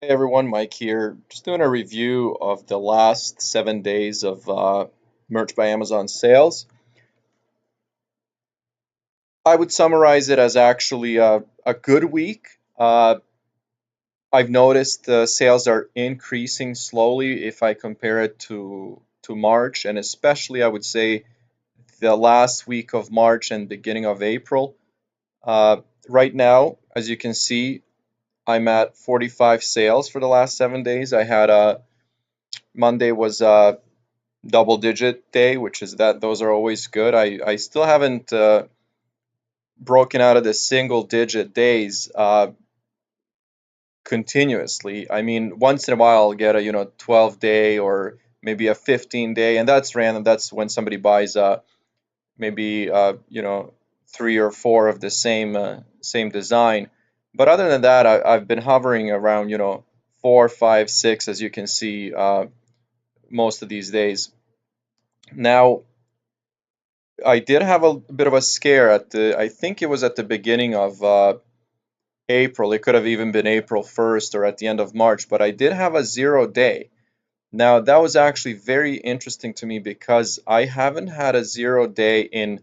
Hey everyone, Mike here. Just doing a review of the last 7 days of Merch by Amazon sales. I would summarize it as actually a good week. I've noticed the sales are increasing slowly if I compare it to March, and especially I would say the last week of March and beginning of April. Uh, right now, as you can see, I'm at 45 sales for the last 7 days. I had Monday was double digit day, which is that those are always good. I still haven't broken out of the single digit days continuously. I mean, once in a while I'll get a 12 day or maybe a 15 day, and that's random. That's when somebody buys maybe three or four of the same design. But other than that, I've been hovering around 4, 5, 6, as you can see most of these days. Now, I did have a bit of a scare I think it was at the beginning of April. It could have even been April 1st or at the end of March, but I did have a 0 day. Now, that was actually very interesting to me because I haven't had a 0 day in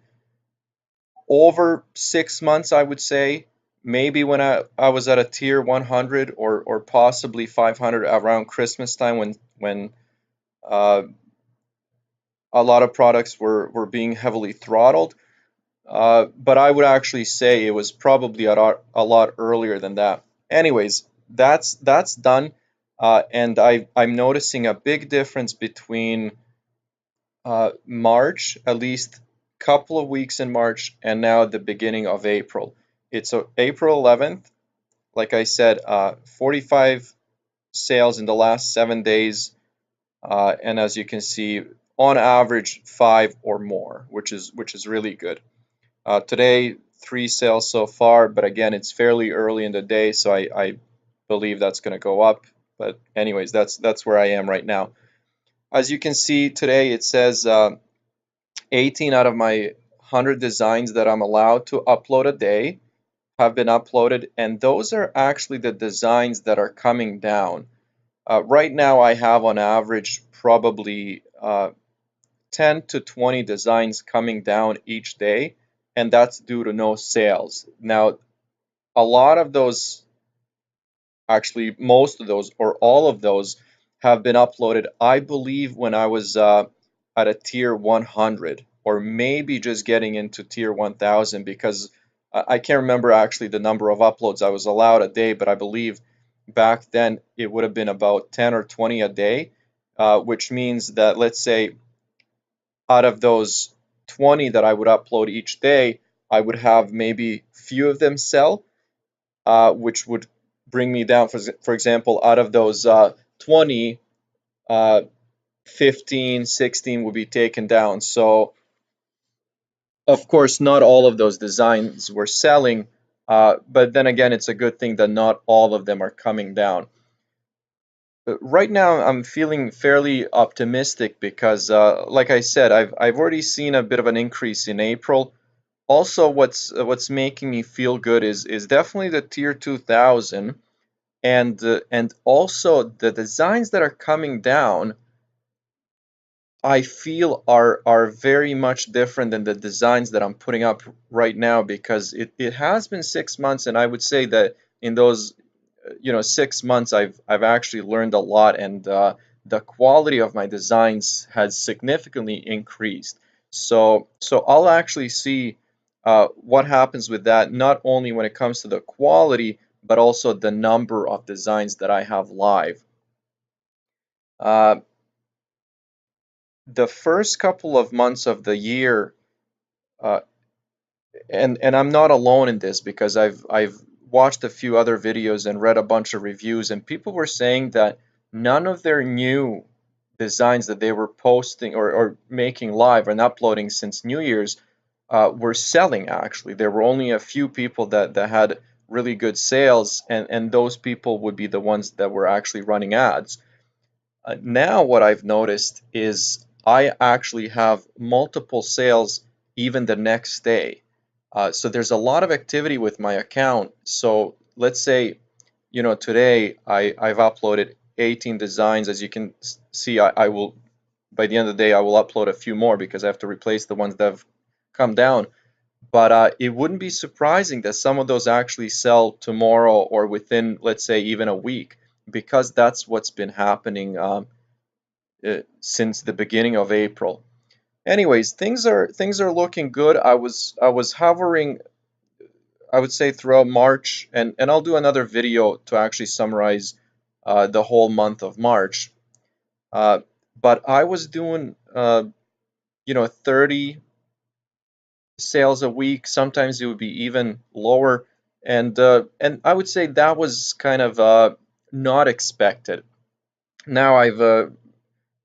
over 6 months, I would say. Maybe when I was at a tier 100 or possibly 500 around Christmas time when uh, a lot of products were being heavily throttled. But I would actually say it was probably a lot earlier than that. Anyways, that's done, and I'm noticing a big difference between March, at least couple of weeks in March, and now the beginning of April. It's April 11th. Like I said, 45 sales in the last 7 days, and as you can see, on average 5 or more, which is really good. Today, 3 sales so far, but again, it's fairly early in the day, so I believe that's going to go up. But anyways, that's where I am right now. As you can see today, it says 18 out of my 100 designs that I'm allowed to upload a day have been uploaded, and those are actually the designs that are coming down. Right now, I have on average probably 10 to 20 designs coming down each day, and that's due to no sales. Now, a lot of those, actually, most of those, or all of those, have been uploaded, I believe, when I was at a tier 100, or maybe just getting into tier 1000, because I can't remember actually the number of uploads I was allowed a day, but I believe back then it would have been about 10 or 20 a day, which means that, let's say, out of those 20 that I would upload each day, I would have maybe few of them sell, which would bring me down. For example, out of those 20, uh, 15, 16 would be taken down. So, of course, not all of those designs were selling, but then again, it's a good thing that not all of them are coming down. Right now, I'm feeling fairly optimistic because, like I said, I've already seen a bit of an increase in April. Also, what's making me feel good is definitely the tier 2000, and also the designs that are coming down. I feel are very much different than the designs that I'm putting up right now because it has been 6 months, and I would say that in those 6 months I've actually learned a lot, and the quality of my designs has significantly increased. So I'll actually see what happens with that, not only when it comes to the quality but also the number of designs that I have live. Uh, the first couple of months of the year, uh, and I'm not alone in this because I've watched a few other videos and read a bunch of reviews, and people were saying that none of their new designs that they were posting or making live and uploading since New Year's were selling. Actually, there were only a few people that had really good sales, and those people would be the ones that were actually running ads. Now, what I've noticed is I actually have multiple sales even the next day. So there's a lot of activity with my account. So let's say you know, today I've uploaded 18 designs. As you can see, I will, by the end of the day, I will upload a few more because I have to replace the ones that have come down. But it wouldn't be surprising that some of those actually sell tomorrow or within, let's say, even a week, because that's what's been happening since the beginning of April. Anyways, things are looking good. I was hovering, I would say, throughout March, and I'll do another video to actually summarize the whole month of March. Uh, but I was doing, 30 sales a week. Sometimes it would be even lower, and I would say that was kind of not expected. Now I've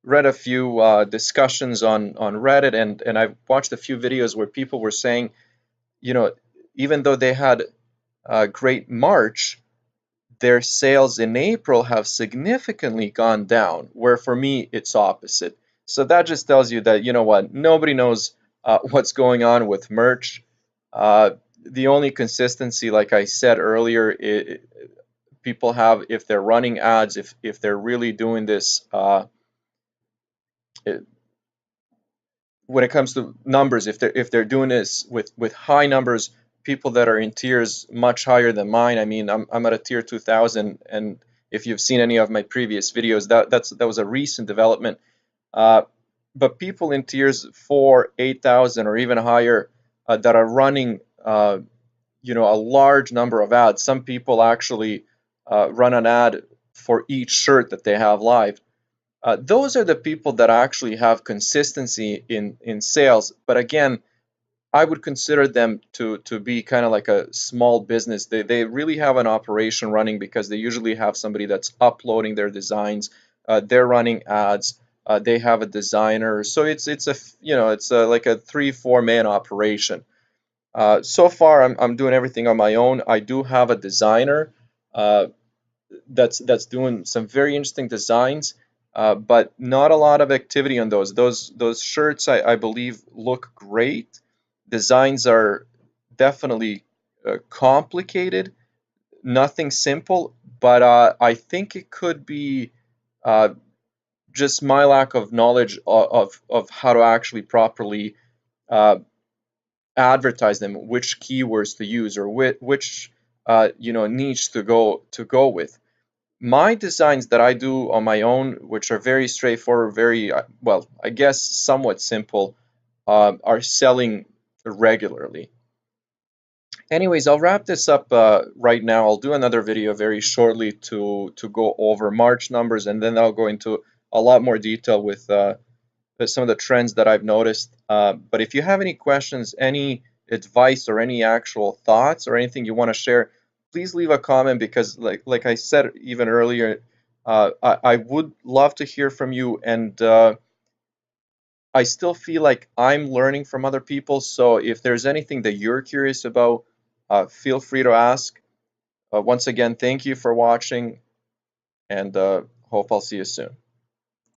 read a few discussions on Reddit, and I've watched a few videos where people were saying, you know, even though they had a great March, their sales in April have significantly gone down, where for me it's opposite. So that just tells you that, you know what, nobody knows what's going on with merch. The only consistency, like I said earlier, people have, if they're running ads, if they're really doing this, it, when it comes to numbers, if they're doing this with high numbers, people that are in tiers much higher than mine. I mean, I'm at a tier 2000, and if you've seen any of my previous videos, that was a recent development. Uh, but people in tiers 4, 8,000, or even higher, that are running, a large number of ads. Some people actually run an ad for each shirt that they have live. Those are the people that actually have consistency in sales. But again, I would consider them to be kind of like a small business. They really have an operation running because they usually have somebody that's uploading their designs. They're running ads. They have a designer. So it's like a 3-4 man operation. So far, I'm doing everything on my own. I do have a designer uh, that's doing some very interesting designs, but not a lot of activity on those. Those shirts, I believe, look great. Designs are definitely complicated, nothing simple, but I think it could be uh, just my lack of knowledge of how to actually properly uh, advertise them, which keywords to use, or which niche to go with. My designs that I do on my own, which are very straightforward, very well, I guess somewhat simple, are selling regularly. Anyways, I'll wrap this up right now. I'll do another video very shortly to go over March numbers, and then I'll go into a lot more detail with some of the trends that I've noticed. But if you have any questions, any advice, or any actual thoughts, or anything you want to share, please leave a comment, because like I said even earlier, I would love to hear from you, and I still feel like I'm learning from other people. So if there's anything that you're curious about, feel free to ask. Once again, thank you for watching, and hope I'll see you soon.